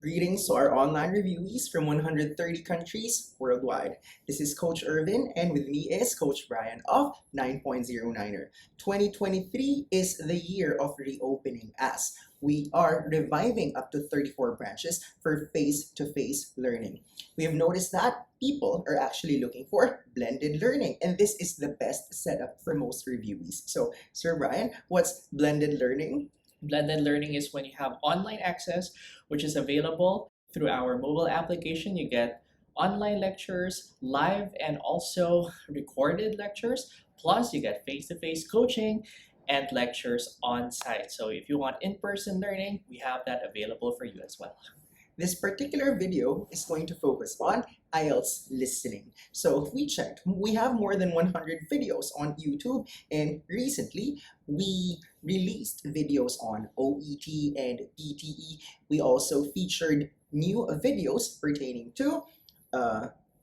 Greetings to our online reviewees from 130 countries worldwide. This is Coach Ervin, and with me is Coach Brian of 9.09er. 2023 is the year of reopening as we are reviving up to 34 branches for face-to-face learning. We have noticed that people are actually looking for blended learning, and this is the best setup for most reviewees. So, Sir Brian, what's blended learning? Blended learning is when you have online access, which is available through our mobile application. You get online lectures, live and also recorded lectures, plus you get face-to-face coaching and lectures on site. So if you want in-person learning, we have that available for you as well. This particular video is going to focus on IELTS listening. So we checked, we have more than 100 videos on YouTube, and recently we released videos on OET and PTE. We also featured new videos pertaining to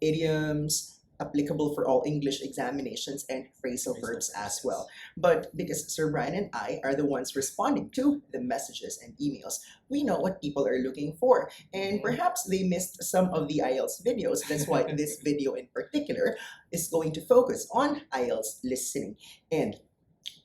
idioms, applicable for all English examinations, and phrasal verbs as well. But because Sir Brian and I are the ones responding to the messages and emails, we know what people are looking for, and perhaps they missed some of the IELTS videos. That's why this video in particular is going to focus on IELTS listening. And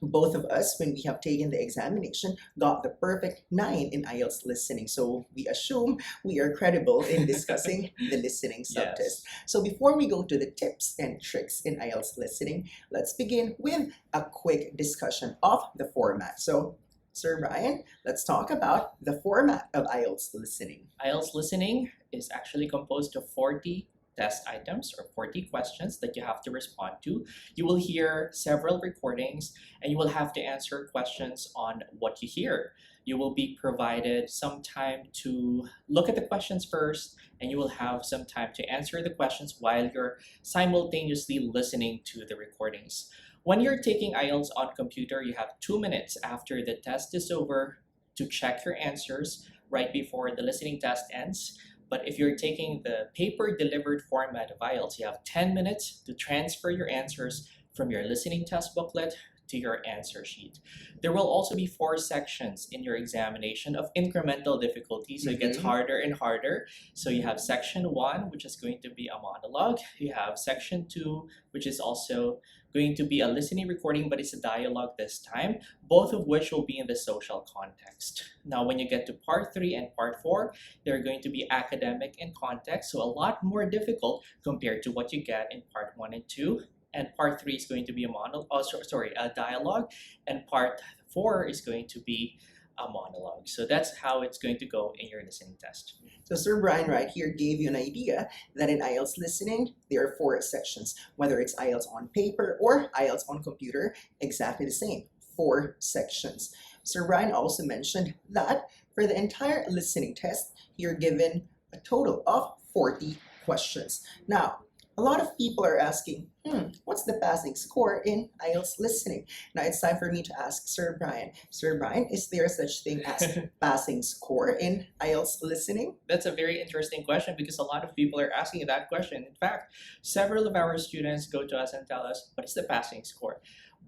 both of us, when we have taken the examination, got the perfect 9 in IELTS listening. So we assume we are credible in discussing the listening subtest. Yes. So before we go to the tips and tricks in IELTS listening, let's begin with a quick discussion of the format. So, Sir Brian, let's talk about the format of IELTS listening. IELTS listening is actually composed of 40 test items or 40 questions that you have to respond to. You will hear several recordings and you will have to answer questions on what you hear. You will be provided some time to look at the questions first, and you will have some time to answer the questions while you're simultaneously listening to the recordings. When you're taking IELTS on computer, you have 2 minutes after the test is over to check your answers right before the listening test ends. But if you're taking the paper-delivered format of IELTS, you have 10 minutes to transfer your answers from your listening test booklet to your answer sheet. There will also be 4 sections in your examination of incremental difficulty, so it gets harder and harder. So you have section 1, which is going to be a monologue. You have section 2, which is also going to be a listening recording, but it's a dialogue this time, both of which will be in the social context. Now, when you get to part 3 and part 4, they're going to be academic in context, so a lot more difficult compared to what you get in part 1 and 2. And part 3 is going to be a dialogue, and part 4 is going to be a monologue. So that's how it's going to go in your listening test. So Sir Brian right here gave you an idea that in IELTS listening, there are 4 sections. Whether it's IELTS on paper or IELTS on computer, exactly the same, 4 sections. Sir Brian also mentioned that for the entire listening test, you're given a total of 40 questions. Now, a lot of people are asking, what's the passing score in IELTS listening? Now it's time for me to ask Sir Brian. Sir Brian, is there such thing as passing score in IELTS listening? That's a very interesting question because a lot of people are asking that question. In fact, several of our students go to us and tell us, what is the passing score?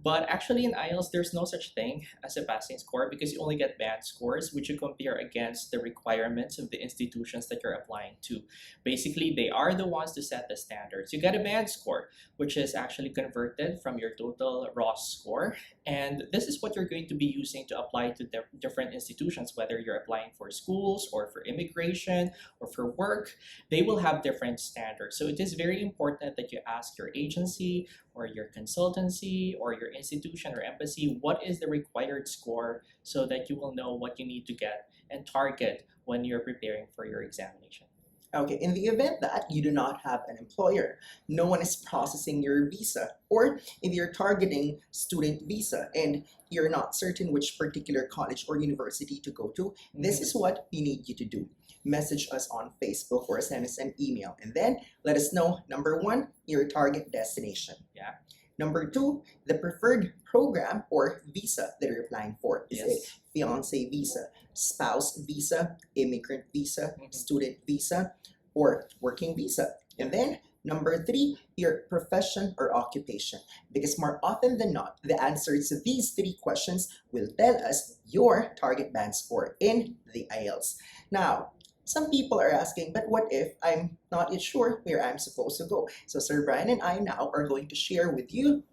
But actually in IELTS, there's no such thing as a passing score because you only get band scores, which you compare against the requirements of the institutions that you're applying to. Basically, they are the ones to set the standards. You get a band score, which is actually converted from your total raw score. And this is what you're going to be using to apply to different institutions, whether you're applying for schools or for immigration or for work. They will have different standards. So it is very important that you ask your agency or your consultancy or your institution or embassy what is the required score so that you will know what you need to get and target when you're preparing for your examination. Okay, in the event that you do not have an employer, no one is processing your visa, or if you're targeting student visa and you're not certain which particular college or university to go to, this is what we need you to do. Message us on Facebook or send us an email, and then let us know, number 1, your target destination. Yeah. Number 2, the preferred program or visa that you're applying for. Is it fiancé visa, spouse visa, immigrant visa, student visa, or working visa? And then number 3, your profession or occupation. Because more often than not, the answers to these 3 questions will tell us your target band score in the IELTS. Now, Some people are asking, but what if I'm not yet sure where I'm supposed to go? So Sir Brian and I now are going to share with you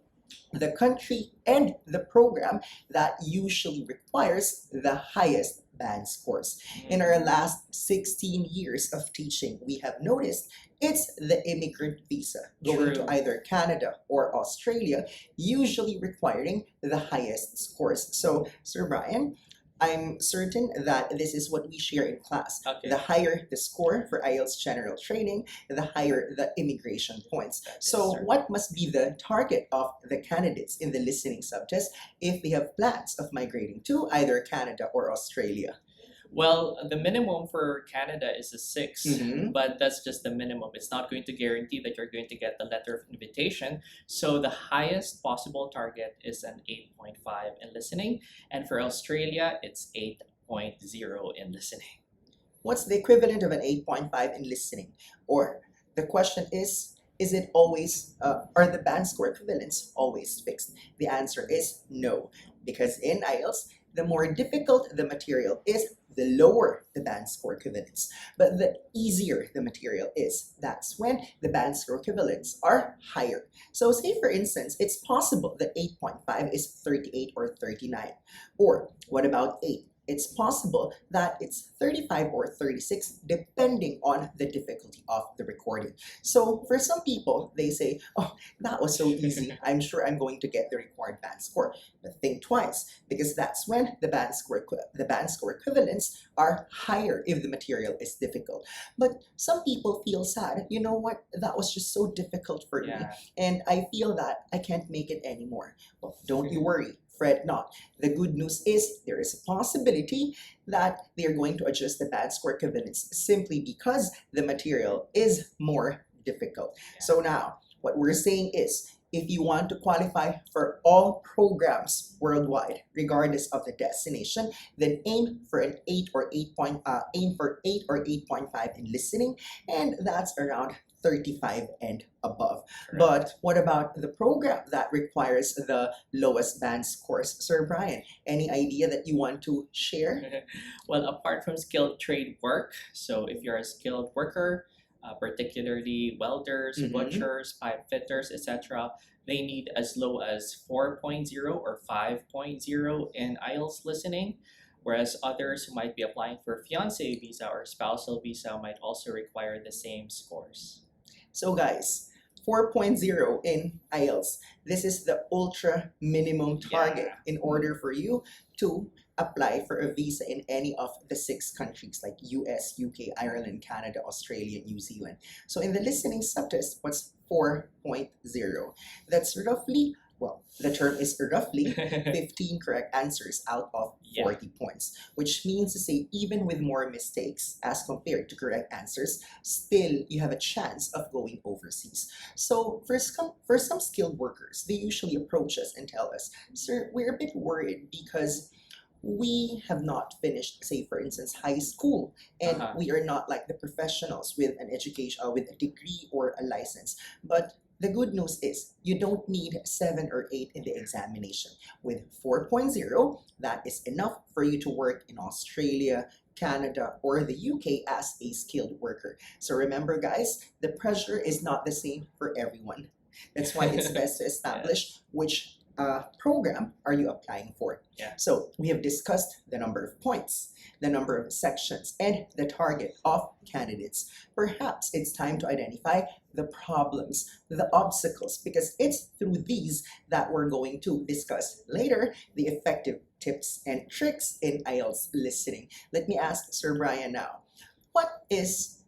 the country and the program that usually requires the highest band scores. In our last 16 years of teaching, we have noticed it's the immigrant visa going to True. either Canada or Australia, usually requiring the highest scores. So, Sir Brian, I'm certain that this is what we share in class. Okay. The higher the score for IELTS general training, the higher the immigration points. So sir. what must be the target of the candidates in the listening subtest if they have plans of migrating to either Canada or Australia? Well, the minimum for Canada is a 6, Mhm. but that's just the minimum. It's not going to guarantee that you're going to get the letter of invitation. So the highest possible target is an 8.5 in listening, and for Australia, it's 8.0 in listening. What's the equivalent of an 8.5 in listening? Or the question is it always, are the band score equivalents always fixed? The answer is no, because in IELTS, the more difficult the material is, the lower the band score equivalents. But the easier the material is, that's when the band score equivalents are higher. So say for instance, it's possible that 8.5 is 38 or 39. Or what about 8? It's possible that it's 35 or 36 depending on the difficulty of the recording. So for some people, they say, oh, that was so easy. I'm sure I'm going to get the required band score. But think twice, because that's when the band score equivalents are higher if the material is difficult. But some people feel sad. You know what? That was just so difficult for me. Yeah. And I feel that I can't make it anymore. Well, don't you worry. Fret not. The good news is there is a possibility that they are going to adjust the band score equivalents simply because the material is more difficult. So now, what we're saying is, if you want to qualify for all programs worldwide, regardless of the destination, then aim for an 8 or 8.5 in listening, and that's around 35 and above. Correct. But what about the program that requires the lowest band scores? Sir Brian, any idea that you want to share? Well, apart from skilled trade work, so if you're a skilled worker, particularly welders, Mhm. butchers, pipe fitters, etc., they need as low as 4.0 or 5.0 in IELTS listening, whereas others who might be applying for fiancé visa or spousal visa might also require the same scores. So guys, 4.0 in IELTS. This is the ultra minimum target in order for you to apply for a visa in any of the 6 countries like US, UK, Ireland, Canada, Australia, New Zealand. So in the listening subtest, what's 4.0? That's roughly, well, the term is roughly 15 correct answers out of 40 points, which means to say even with more mistakes as compared to correct answers, still you have a chance of going overseas. So for some skilled workers, they usually approach us and tell us, sir, we're a bit worried because we have not finished, say for instance, high school, and we are not like the professionals with an education, with a degree or a license. But the good news is you don't need 7 or 8 in the examination. With 4.0, that is enough for you to work in Australia, Canada, or the UK as a skilled worker. So remember guys, the pressure is not the same for everyone. That's why it's best to establish which program are you applying for. So we have discussed the number of points, the number of sections, and the target of candidates. Perhaps it's time to identify the problems, the obstacles, because it's through these that we're going to discuss later the effective tips and tricks in IELTS listening. Let me ask Sir Brian now, what is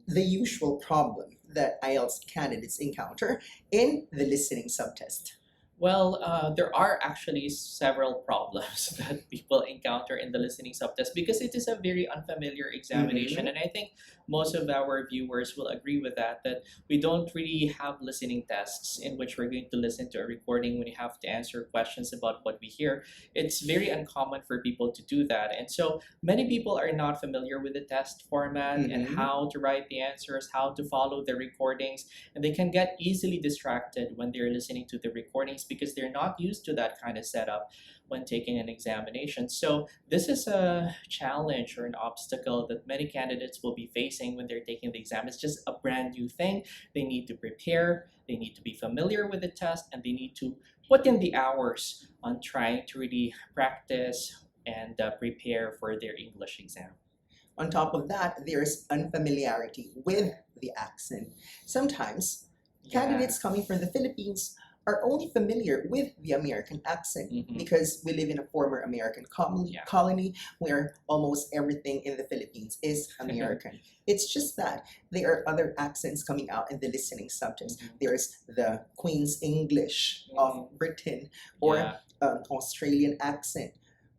the usual problem that IELTS candidates encounter in the listening subtest? Well, there are actually several problems that people encounter in the listening subtest because it is a very unfamiliar examination. And I think most of our viewers will agree with that we don't really have listening tests in which we're going to listen to a recording when you have to answer questions about what we hear. It's very uncommon for people to do that. And so many people are not familiar with the test format and how to write the answers, how to follow the recordings, and they can get easily distracted when they're listening to the recordings because they're not used to that kind of setup when taking an examination. So this is a challenge or an obstacle that many candidates will be facing when they're taking the exam. It's just a brand new thing. They need to prepare, they need to be familiar with the test, and they need to put in the hours on trying to really practice and prepare for their English exam. On top of that, there's unfamiliarity with the accent. Sometimes, candidates coming from the Philippines are only familiar with the American accent because we live in a former American colony where almost everything in the Philippines is American. It's just that there are other accents coming out in the listening subjects. There's the Queen's English of Britain, or Australian accent,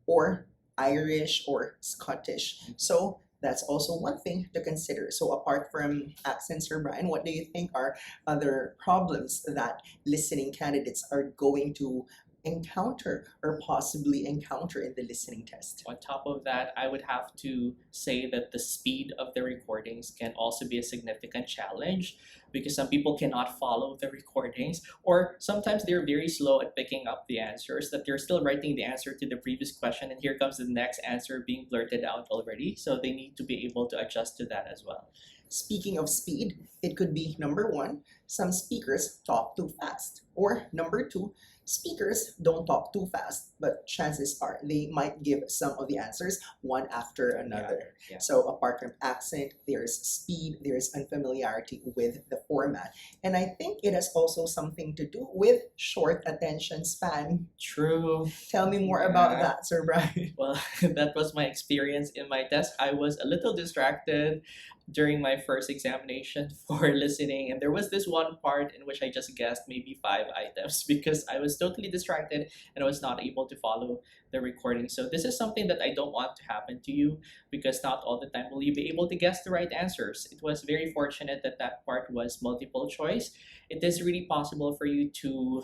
or Irish or Scottish. So that's also one thing to consider. So apart from accents, Sir Brian, what do you think are other problems that listening candidates are going to encounter or possibly encounter in the listening test? On top of that, I would have to say that the speed of the recordings can also be a significant challenge because some people cannot follow the recordings, or sometimes they're very slow at picking up the answers, that they're still writing the answer to the previous question and here comes the next answer being blurted out already. So they need to be able to adjust to that as well. Speaking of speed, it could be number one, some speakers talk too fast, or number two, speakers don't talk too fast, but chances are they might give some of the answers one after another. So apart from accent, there's speed, there's unfamiliarity with the format. And I think it has also something to do with short attention span. True. Tell me more about that, Sir Brian. Well, that was my experience in my test. I was a little distracted during my first examination for listening, and there was this one part in which I just guessed maybe 5 items because I was totally distracted and I was not able to follow the recording. So this is something that I don't want to happen to you because not all the time will you be able to guess the right answers. It was very fortunate that that part was multiple choice. It is really possible for you to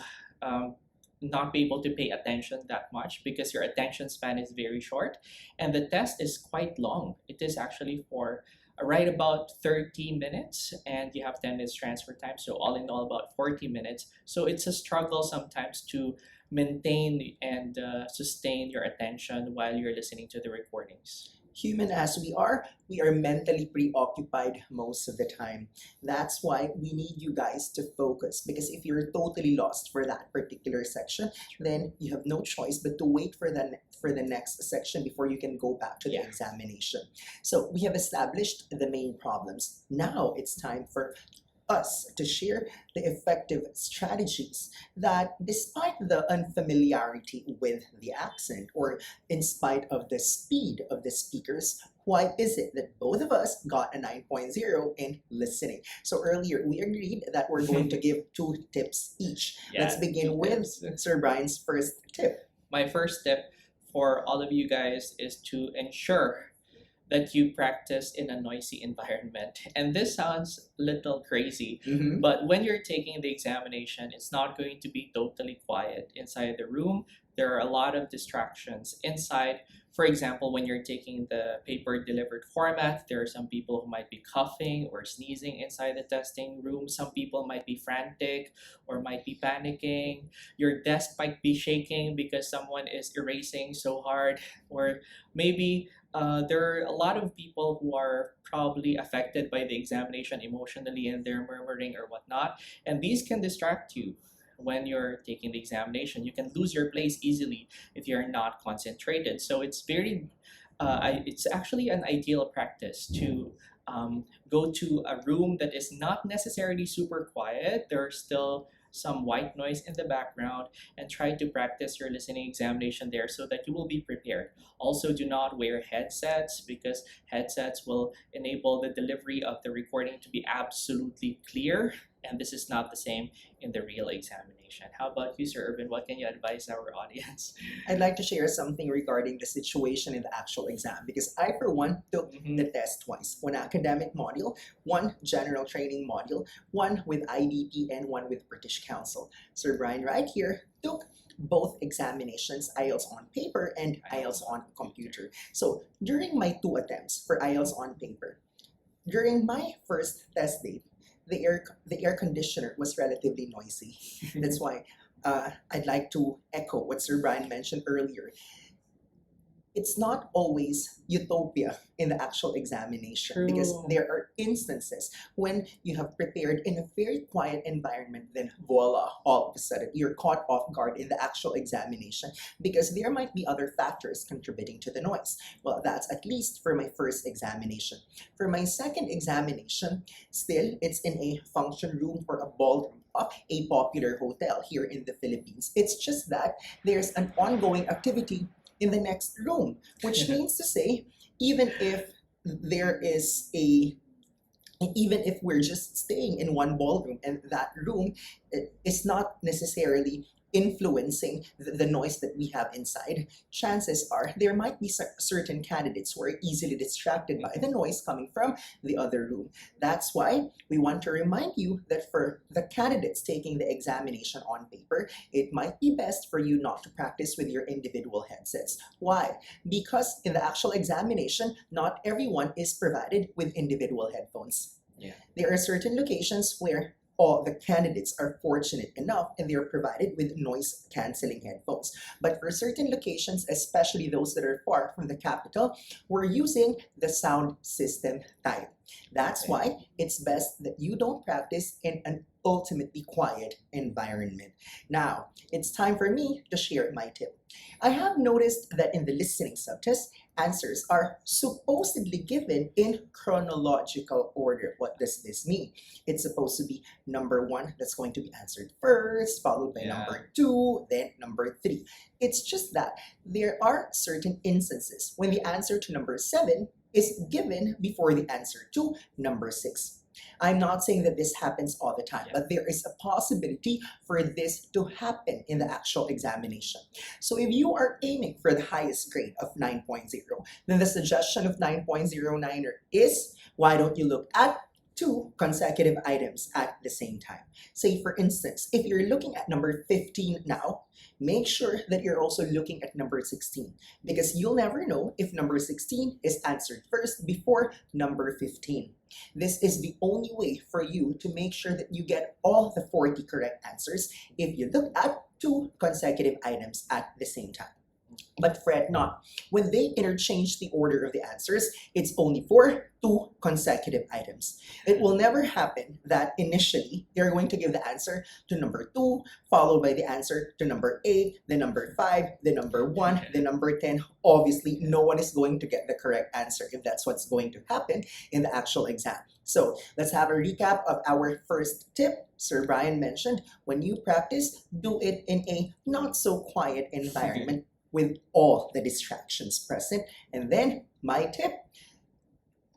not be able to pay attention that much because your attention span is very short and the test is quite long. It is actually for right about 30 minutes and you have 10 minutes transfer time, so all in all about 40 minutes. So it's a struggle sometimes to maintain and sustain your attention while you're listening to the recordings. Human as we are mentally preoccupied most of the time. That's why we need you guys to focus, because if you're totally lost for that particular section, then you have no choice but to wait for the next section before you can go back to the examination. So we have established the main problems. Now it's time for us to share the effective strategies that, despite the unfamiliarity with the accent or in spite of the speed of the speakers, why is it that both of us got a 9.0 in listening? So earlier we agreed that we're going to give 2 tips each. Let's begin with Sir Brian's first tip. My first tip for all of you guys is to ensure that you practice in a noisy environment. And this sounds a little crazy, but when you're taking the examination, it's not going to be totally quiet inside the room. There are a lot of distractions inside. For example, when you're taking the paper delivered format, there are some people who might be coughing or sneezing inside the testing room. Some people might be frantic or might be panicking. Your desk might be shaking because someone is erasing so hard, or maybe there are a lot of people who are probably affected by the examination emotionally and they're murmuring or whatnot. And these can distract you when you're taking the examination. You can lose your place easily if you're not concentrated. So it's it's actually an ideal practice to go to a room that is not necessarily super quiet. There's still some white noise in the background, and try to practice your listening examination there so that you will be prepared. Also, do not wear headsets because headsets will enable the delivery of the recording to be absolutely clear, and this is not the same in the real examination. How about you, Sir Ervin? What can you advise our audience? I'd like to share something regarding the situation in the actual exam, because I, for one, took the test twice. One academic module, one general training module, one with IDP, and one with British Council. Sir Brian right here took both examinations, IELTS on paper and IELTS on computer. So during my 2 attempts for IELTS on paper, during my first test day, the air conditioner was relatively noisy. That's why I'd like to echo what Sir Brian mentioned earlier. It's not always utopia in the actual examination, because True. there are instances when you have prepared in a very quiet environment, then voila, all of a sudden you're caught off guard in the actual examination because there might be other factors contributing to the noise. Well, that's at least for my first examination. For my second examination, still it's in a function room or a ballroom of a popular hotel here in the Philippines. It's just that there's an ongoing activity in the next room, which means to say, even if there is a even if we're just staying in one ballroom and that room is not necessarily influencing the noise that we have inside, chances are there might be certain candidates who are easily distracted by the noise coming from the other room. That's why we want to remind you that for the candidates taking the examination on paper, it might be best for you not to practice with your individual headsets. Why? Because in the actual examination, not everyone is provided with individual headphones. Yeah. There are certain locations where all the candidates are fortunate enough and they're provided with noise cancelling headphones. But for certain locations, especially those that are far from the capital, we're using the sound system type. That's why it's best that you don't practice in an ultimately quiet environment. Now, it's time for me to share my tip. I have noticed that in the listening subtest, answers are supposedly given in chronological order. What does this mean? It's supposed to be number 1 that's going to be answered first, followed by number 2, then number 3. It's just that there are certain instances when the answer to number 7 is given before the answer to number 6. I'm not saying that this happens all the time, but there is a possibility for this to happen in the actual examination. So if you are aiming for the highest grade of 9.0, then the suggestion of 9.09er is, why don't you look at 2 consecutive items at the same time? Say for instance, if you're looking at number 15 now, make sure that you're also looking at number 16, because you'll never know if number 16 is answered first before number 15. This is the only way for you to make sure that you get all the 40 correct answers if you look at 2 consecutive items at the same time. But fret not. When they interchange the order of the answers, it's only for 2 consecutive items. It will never happen that initially they're going to give the answer to number 2, followed by the answer to number 8, the number 5, the number 1, the number 10. Obviously, no one is going to get the correct answer if that's what's going to happen in the actual exam. So let's have a recap of our first tip. Sir Brian mentioned, when you practice, do it in a not so quiet environment with all the distractions present. And then my tip,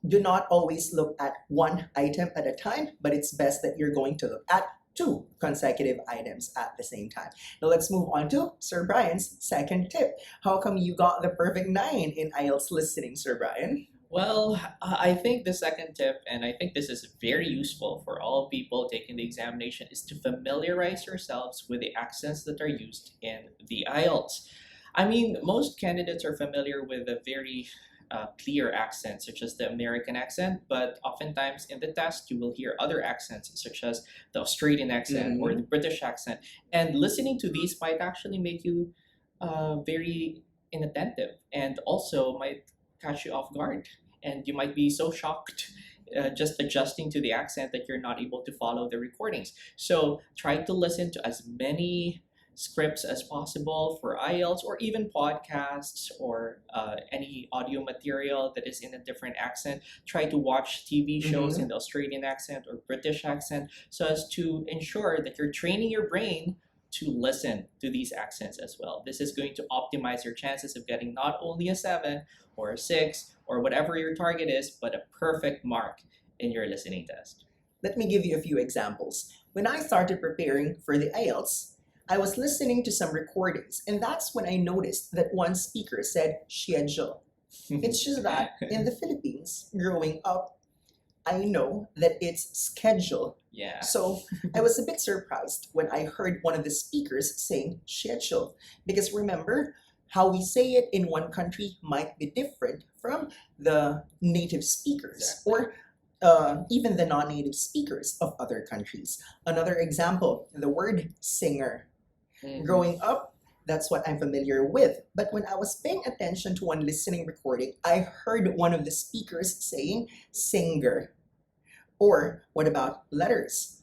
do not always look at 1 item at a time, but it's best that you're going to look at 2 consecutive items at the same time. Now let's move on to Sir Brian's second tip. How come you got the perfect 9 in IELTS listening, Sir Brian? Well, I think the second tip, and I think this is very useful for all people taking the examination, is to familiarize yourselves with the accents that are used in the IELTS. I mean, most candidates are familiar with a very clear accent, such as the American accent, but oftentimes in the test, you will hear other accents, such as the Australian accent or the British accent. And listening to these might actually make you very inattentive and also might catch you off guard. And you might be so shocked just adjusting to the accent that you're not able to follow the recordings. So try to listen to as many scripts as possible for IELTS, or even podcasts, or any audio material that is in a different accent. Try to watch TV shows in the Australian accent or British accent, so as to ensure that you're training your brain to listen to these accents as well. This is going to optimize your chances of getting not only a 7 or a 6 or whatever your target is, but a perfect mark in your listening test. Let me give you a few examples. When I started preparing for the IELTS, I was listening to some recordings, and that's when I noticed that one speaker said schedule. It's just that in the Philippines, growing up, I know that it's schedule. Yeah. So I was a bit surprised when I heard one of the speakers saying schedule, because remember, how we say it in one country might be different from the native speakers or even the non-native speakers of other countries. Another example, the word singer. Growing up, that's what I'm familiar with. But when I was paying attention to one listening recording, I heard one of the speakers saying singer. Or what about letters?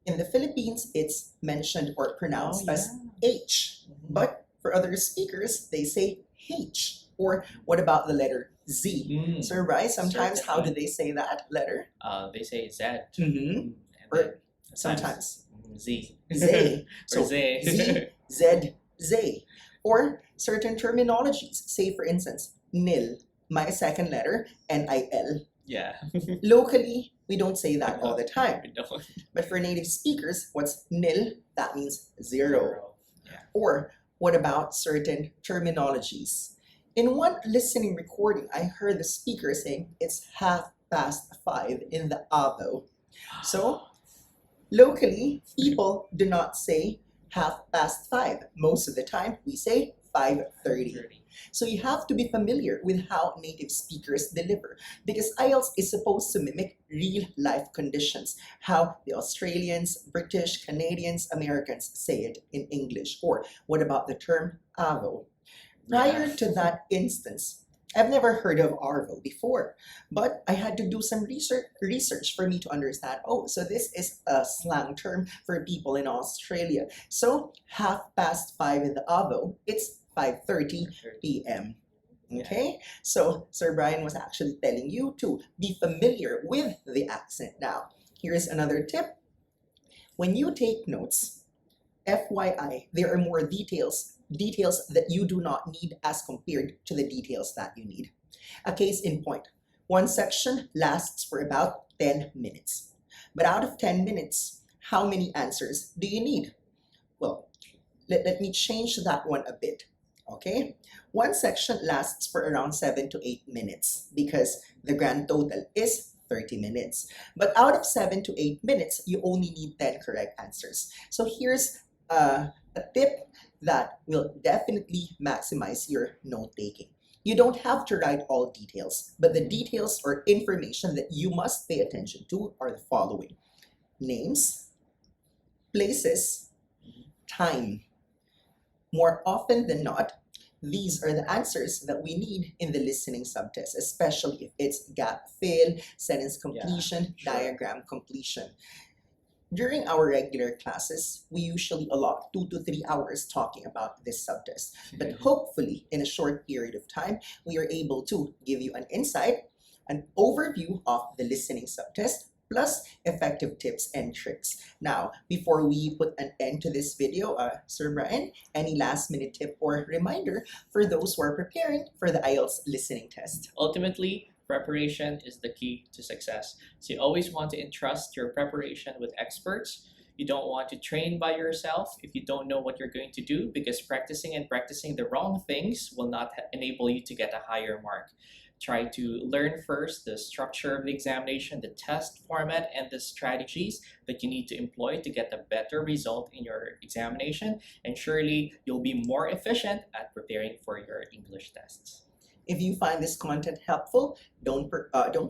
In the Philippines, it's mentioned or pronounced as H. But for other speakers, they say H. Or what about the letter Z? Sir Brian, sometimes how do they say that letter? They say Z. Mm-hmm. Or sometimes Z. Z. So So Z. Z, Z, Z. Or certain terminologies. Say for instance, nil, my second letter, N-I-L. Yeah. Locally, we don't say that all the time. We don't. But for native speakers, what's nil? That means zero. Yeah. Or what about certain terminologies? In one listening recording, I heard the speaker saying it's 5:30 in the Avo. So locally, people do not say 5:30. Most of the time, we say 5:30. So you have to be familiar with how native speakers deliver because IELTS is supposed to mimic real life conditions, how the Australians, British, Canadians, Americans say it in English. Or what about the term Avo? Prior to that instance, I've never heard of Arvo before, but I had to do some research for me to understand, oh, so this is a slang term for people in Australia. So 5:30 in the Avo, it's 5:30 p.m. Okay, so Sir Brian was actually telling you to be familiar with the accent. Now, here's another tip. When you take notes, FYI, there are more details that you do not need as compared to the details that you need. A case in point, one section lasts for about 10 minutes. But out of 10 minutes, how many answers do you need? Well, let me change that one a bit. Okay, one section lasts for around 7 to 8 minutes because the grand total is 30 minutes. But out of 7 to 8 minutes, you only need 10 correct answers. So here's a tip that will definitely maximize your note taking. You don't have to write all details, but the details or information that you must pay attention to are the following: names, places, time. More often than not, these are the answers that we need in the listening subtest, especially if it's gap fill, sentence completion, diagram completion. During our regular classes, we usually allot 2 to 3 hours talking about this subtest. But hopefully, in a short period of time, we are able to give you an insight, an overview of the listening subtest, plus effective tips and tricks. Now, before we put an end to this video, Sir Brian, any last minute tip or reminder for those who are preparing for the IELTS listening test? Ultimately, preparation is the key to success. So you always want to entrust your preparation with experts. You don't want to train by yourself if you don't know what you're going to do, because practicing the wrong things will not enable you to get a higher mark. Try to learn first the structure of the examination, the test format, and the strategies that you need to employ to get a better result in your examination, and surely you'll be more efficient at preparing for your English tests. If you find this content helpful, don't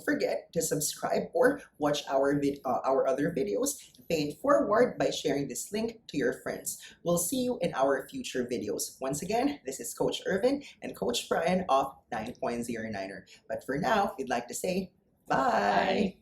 forget to subscribe or watch our other videos. Pay it forward by sharing this link to your friends. We'll see you in our future videos. Once again, this is Coach Ervin and Coach Brian of 9.09er. But for now, we'd like to say bye.